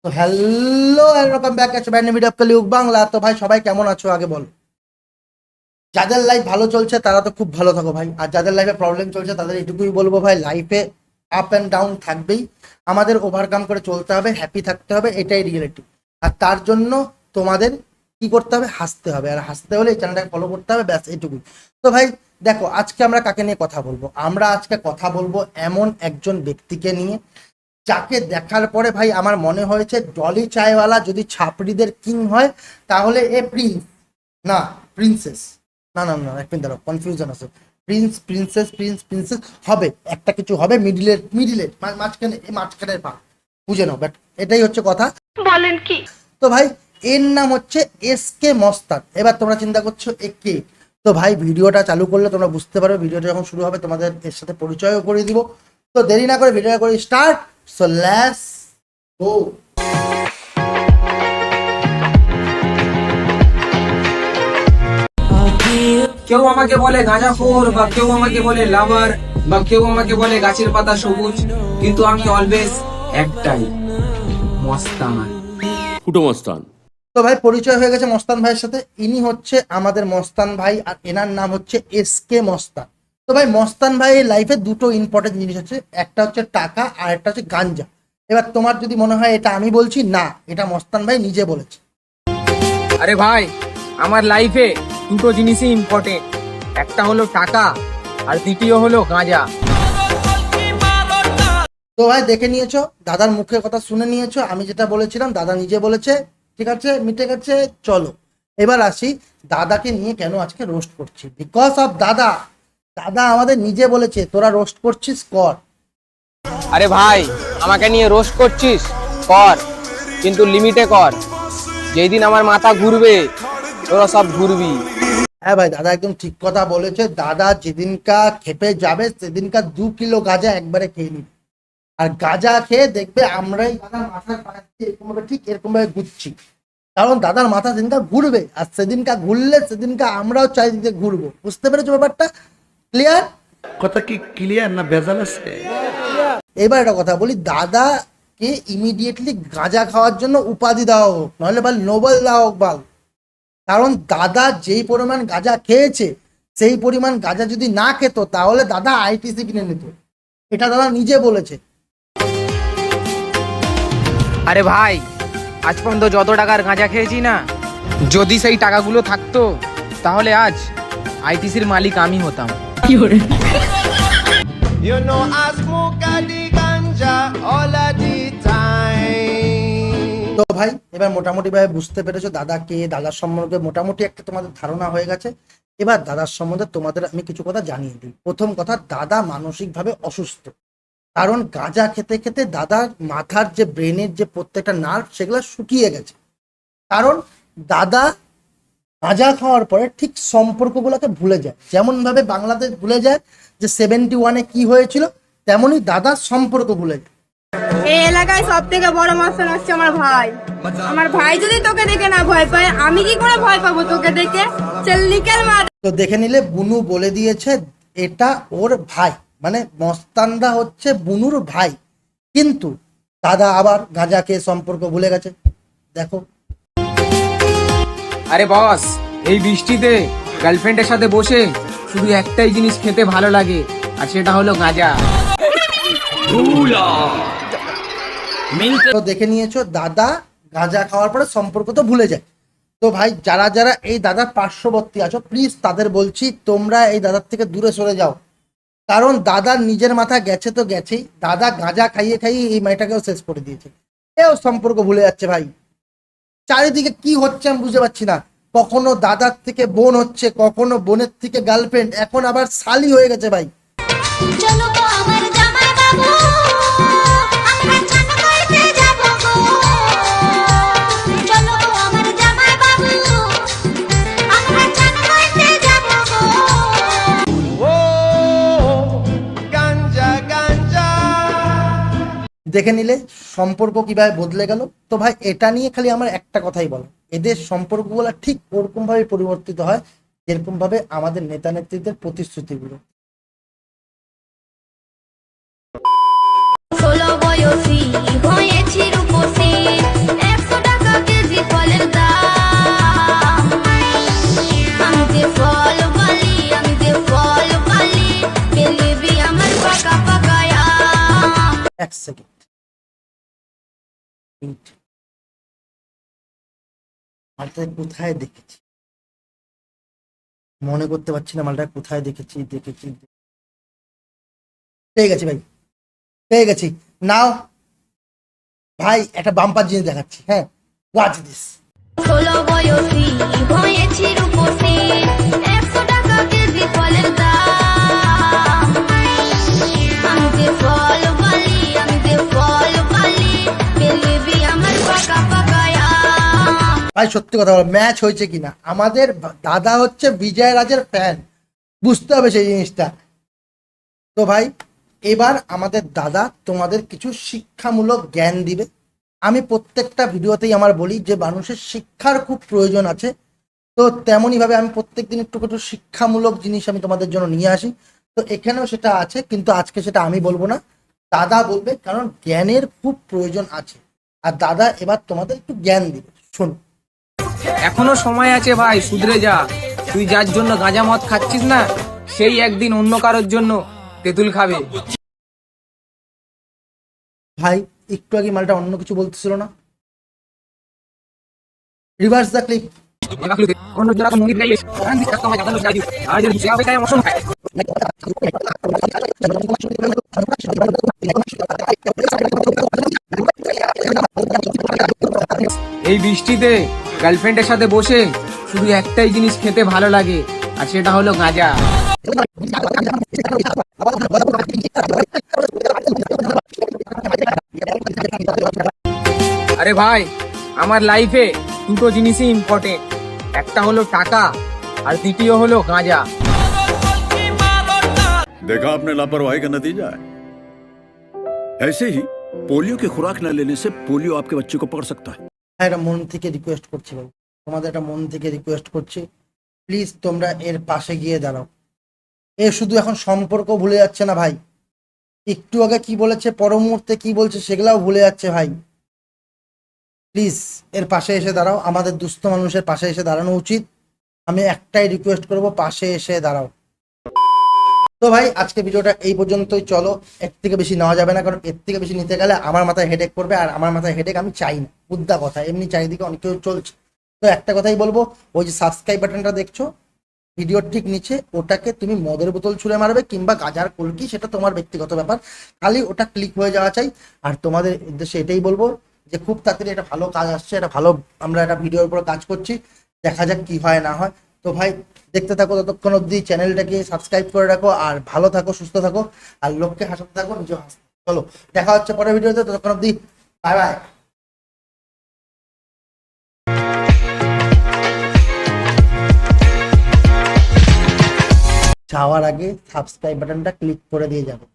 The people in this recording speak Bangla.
তো hello welcome back to brand new video of Kaliyug Bangla. তো ভাই সবাই কেমন আছো আগে বল। যাদের লাইফ ভালো চলছে তারা তো খুব ভালো থাকো ভাই, আর যাদের লাইফে প্রবলেম চলছে তাদের এটুকুই বলবো ভাই, লাইফে আপ অ্যান্ড ডাউন থাকবেই, আমাদের ওভারকাম করে চলতে হবে, হ্যাপি থাকতে হবে, এটাই রিয়েলিটি। আর তার জন্য তোমাদের কি করতে হবে, হাসতে হবে, আর হাসতে হলে এই চ্যানেলটাকে ফলো করতে হবে, ব্যাস এটুকুই। তো ভাই দেখো আজকে আমরা কাকে নিয়ে কথা বলবো, আমরা আজকে কথা বলবো এমন একজন ব্যক্তিকে নিয়ে যাকে দেখার পরে ভাই আমার মনে হয়েছে ডলি চায়ওয়ালা যদি ছাপড়িদের কিং হয় তাহলে এ প্রিন্স, না প্রিন্সেস, না না না এক মিনিট দাঁড়াও, কনফিউশন আছে, প্রিন্স প্রিন্সেস প্রিন্স প্রিন্সেস হবে, একটা কিছু হবে, মিডিলের মাঝখানের পা বুঝে নাও, বাট এটাই হচ্ছে কথা। বলেন কি? তো ভাই এর নাম হচ্ছে এস কে মস্তান। এবার তোমরা চিন্তা করছো এ কে, তো ভাই ভিডিওটা চালু করলে তোমরা বুঝতে পারবে, ভিডিওটা যখন শুরু হবে তোমাদের এর সাথে পরিচয়ও করে দিব। তো দেরি না করে ভিডিওটা করে স্টার্ট, সো লেটস গো। কেউ আমাকে বলে গাঁজাখোর, বা কেউ আমাকে বলে লাভার, বা কেউ আমাকে বলে গাছের পাতা সবুজ, কিন্তু আমি অলওয়েজ একটাই, মস্তান। ফুটো মস্তান। তো ভাই পরিচয় হয়ে গেছে মস্তান ভাইয়ের সাথে, ইনি হচ্ছে আমাদের মস্তান ভাই, আর এনার নাম হচ্ছে এস কে মস্তান। তো ভাই মস্তান ভাইয়ের লাইফে দুটো ইম্পর্টেন্ট জিনিস হচ্ছে, একটা হচ্ছে টাকা আর একটা হচ্ছে গাঞ্জা। এবার তোমার যদি মনে হয় এটা আমি বলছি, না, এটা মস্তান ভাই নিজে বলেছে। আরে ভাই, আমার লাইফে দুটো জিনিসই ইম্পর্টেন্ট, একটা হলো টাকা আর দ্বিতীয় হলো গাঁজা। তো ভাই দেখে নিয়েছো, দাদার মুখের কথা শুনে নিয়েছো, আমি যেটা বলেছিলাম দাদা নিজে বলেছে, ঠিক আছে, মিটে গেছে। চলো এবার আসি দাদাকে নিয়ে কেন আজকে রোস্ট করছি, বিকজ অফ দাদা। দাদা আমাদের নিজে বলেছে তোরা রোস্ট করছিস কর। আরে ভাই, আমাকে নিয়ে রোস্ট করছিস কর, কিন্তু লিমিটে কর। যেই দিন আমার মাথা ঘুরবে তোরা সব ঘুরবি। হ্যাঁ ভাই দাদা একদম ঠিক কথা বলেছে, দাদা যেদিনকা খেপে যাবে সেদিনকা 2 কিলো গাঁজা একবারে খেয়ে নিবে, আর গাঁজা খেয়ে দেখবে আমরাই দাদার মাথার পাশে এরকম ভাবে, ঠিক এরকম ভাবে ঘুরছি, কারণ দাদার মাথা সেদিনকা ঘুরবে, আর সেদিনকা ঘুরলে সেদিনকা আমরাও চারিদিকে ঘুরবো। বুঝতে পেরেছো ব্যাপারটা? ক্লিয়ার? কথা কি ক্লিয়ার না ভেজাল আছে? এবার একটা কথা বলি, দাদাকে ইমিডিয়েটলি গাঁজা খাওয়ার জন্য উপাধি দেওয়া হোক, নাহলে বল নোবেল দেওয়া হোক বল, কারণ দাদা যেই পরিমাণ গাঁজা খেয়েছে সেই পরিমাণ গাঁজা যদি না খেত তাহলে দাদা আইটিসি কিনে নিত, এটা দাদা নিজে বলেছে। আরে ভাই, আজ পর্যন্ত যত টাকার গাঁজা খেয়েছি না, যদি সেই টাকাগুলো থাকতো তাহলে আজ আইটিসির মালিক আমি হতাম। You know I smoke a the ganja all of the time. তো ভাই এবার মোটামুটি ভাবে বুঝতে পেরেছো দাদাকে, দাদার সম্বন্ধে মোটামুটি একটা তোমাদের ধারণা হয়ে গেছে। এবার দাদার সম্বন্ধে তোমাদের আমি কিছু কথা জানিয়ে দিই। প্রথম কথা, দাদা মানসিকভাবে অসুস্থ, কারণ গাঁজা খেতে খেতে দাদার মাথার যে ব্রেনের যে প্রত্যেকটা নার্ভ সেগুলো শুকিয়ে গেছে, কারণ দাদা গাঁজা খাওয়ার পরে ঠিক সম্পর্কগুলোকে ভুলে যায়, যেমন ভাবে বাংলাদেশ ভুলে যায় যে 71-এ কি হয়েছিল, তেমনই দাদা সম্পর্ক ভুলে যায়। এই এলাকায় সব থেকে বড় মাস্টার হচ্ছে আমার ভাই। আমার ভাই যদি তোকে দেখে না ভয় পায়, আমি কি করে ভয় পাবো তোকে দেখে? চল নিকেল মার। তো দেখে নিলে বুনু বলে দিয়েছে এটা ওর ভাই, মানে মস্তানদা হচ্ছে বুনুর ভাই, কিন্তু দাদা আবার গাঁজা খেয়ে সম্পর্ক ভুলে গেছে। দেখো আরে বস, এই বৃষ্টিতে গার্লফ্রেন্ডের সাথে বসে শুধু একটাই জিনিস খেতে ভালো লাগে, আর সেটা হলো গাঁজা। তো দেখে নিয়েছো দাদা গাঁজা খাওয়ার পরে সম্পর্ক তো ভুলে যায়। তো ভাই যারা যারা এই দাদার পার্শ্ববর্তী আছো প্লিজ তাদের বলছি তোমরা এই দাদার থেকে দূরে সরে যাও, কারণ দাদার নিজের মাথা গেছে তো গেছেই, দাদা গাঁজা খাইয়ে খাইয়ে এই মেয়েটাকেও শেষ করে দিয়েছে, এও সম্পর্ক ভুলে যাচ্ছে। ভাই চারিদিকে কি হচ্ছে আমি বুঝতে পারছি না, কখনো দাদার থেকে বোন হচ্ছে, কখনো বোনের থেকে গার্লফ্রেন্ড, এখন আবার শালি হয়ে গেছে। ভাই চলো গো আমার জামাই বাবু, আমরা চান করতে যাব গো। চলো গো আমার জামাই বাবু, আমরা চান করতে যাব গো। Oh, ganja, ganja. দেখে নিলে সম্পর্ক কিভাবে বদলে গেল। তো ভাই এটা নিয়ে খালি আমার একটা কথাই বলো, এদের সম্পর্কগুলো ঠিক ওরকম ভাবে পরিবর্তিত হয় যেরকম ভাবে আমাদের নেতা নেত্রীদের প্রতিশ্রুতিগুলো। 16 বয়সী হয়েছি রূপসী, মালটা কোথায় দেখেছি, মনে করতে পারছি না মালটা কোথায় দেখেছি। পেয়ে গেছি ভাই, পেয়ে গেছি। নাও ভাই একটা বাম্পার জিনিস দেখাচ্ছি। হ্যাঁ, ওয়াচ দিস। 16 বয়সী হয়েছি রূপসী 100 টাকা কেজি ফলের দাম আমি যে ফল বালি পেলিবি আমার পাকা পাকায়া ভাই সত্যি কথা বলো, ম্যাচ হয়েছে কিনা। আমাদের দাদা হচ্ছে বিজয় রাজের ফ্যান, বুঝতে হবে সেই জিনিসটা। তো ভাই এবার আমাদের দাদা তোমাদের কিছু শিক্ষামূলক জ্ঞান দিবে। আমি প্রত্যেকটা ভিডিওতেই আমার বলি যে মানুষের শিক্ষার খুব প্রয়োজন আছে, তো তেমনই ভাবে আমি প্রত্যেকদিন একটু একটু শিক্ষামূলক জিনিস আমি তোমাদের জন্য নিয়ে আসি। তো এখানেও সেটা আছে, কিন্তু আজকে সেটা আমি বলবো না, দাদা বলবে, কারণ জ্ঞানের খুব প্রয়োজন আছে। আর দাদা এবার তোমাদের একটু জ্ঞান দিবে, শোনো। এখনো সময় আছে ভাই, শুধরে যা। তুই যার জন্য গাঁজা মদ খাচ্ছিস না, সেই একদিন অন্য কারোর জন্য তেঁতুল খাবে। ভাই একটু আগে মালটা অন্য কিছু বলতেছিল না, রিভার্স দ্য ক্লিপ। এই বৃষ্টিতে গার্লফ্রেন্ডের সাথে বসে শুধু একটাই জিনিস খেতে ভালো লাগে, আর সেটা হলো গাঁজা। আরে ভাই, আমার লাইফে দুটো জিনিসই ইম্পর্টেন্ট, একটা হলো টাকা আর দ্বিতীয় হলো গাঁজা। देखा आपने लापरवाही का नतीजा है। ऐसे ही पोलियो की खुराक न लेने से पोलियो आपके बच्चे को पकड़ सकता है। এটা মন থেকে রিকোয়েস্ট করছি ভাই, তোমাদের একটা মন থেকে রিকোয়েস্ট করছি, প্লিজ তোমরা এর পাশে গিয়ে দাঁড়াও। এ শুধু এখন সম্পর্ক ভুলে যাচ্ছে না ভাই, একটু আগে কি বলেছে, পর মুহূর্তে কি বলছে সেগুলাও ভুলে যাচ্ছে ভাই। প্লিজ এর পাশে এসে দাঁড়াও, আমাদের দুস্থ মানুষের পাশে এসে দাঁড়ানো উচিত। আমি একটাই রিকোয়েস্ট করব, পাশে এসে দাঁড়াও। তো ভাই আজকে ভিডিওটা এই পর্যন্তই, চলো। এর থেকে বেশি নেওয়া যাবে না, কারণ এর থেকে বেশি নিতে গেলে আমার মাথায় হেডেক পড়বে, আর আমার মাথায় হেডেক আমি চাই না, বুদ্ধা কথা। এমনি চারিদিকে অনেক কিছু চলছে, তো একটা কথাই বলবো, ওই যে সাবস্ক্রাইব বাটনটা দেখছো ভিডিওর ঠিক নিচে, ওটাকে তুমি মদের বোতল ছুঁড়ে মারবে কিংবা গাজার কলকি, সেটা তোমার ব্যক্তিগত ব্যাপার, খালি ওটা ক্লিক হয়ে যাওয়া চাই। আর তোমাদের উদ্দেশ্যে এটাই বলবো যে খুব তাড়াতাড়ি একটা ভালো কাজ আসছে, এটা ভালো, আমরা একটা ভিডিওর উপর কাজ করছি, দেখা যাক কি হয় না হয়। তো ভাই দেখতে থাকো, ততক্ষণ অবধি চ্যানেলটাকে সাবস্ক্রাইব করে রাখো, আর ভালো থাকো, সুস্থ থাকো, আর লোককে হাসাতে থাকো, নিজেও হাসতে। চলো দেখা হচ্ছে পরের ভিডিওতে, ততক্ষণ অবধি বাই বাই। যাওয়ার আগে সাবস্ক্রাইব বাটনটা ক্লিক করে দিয়ে যাবো।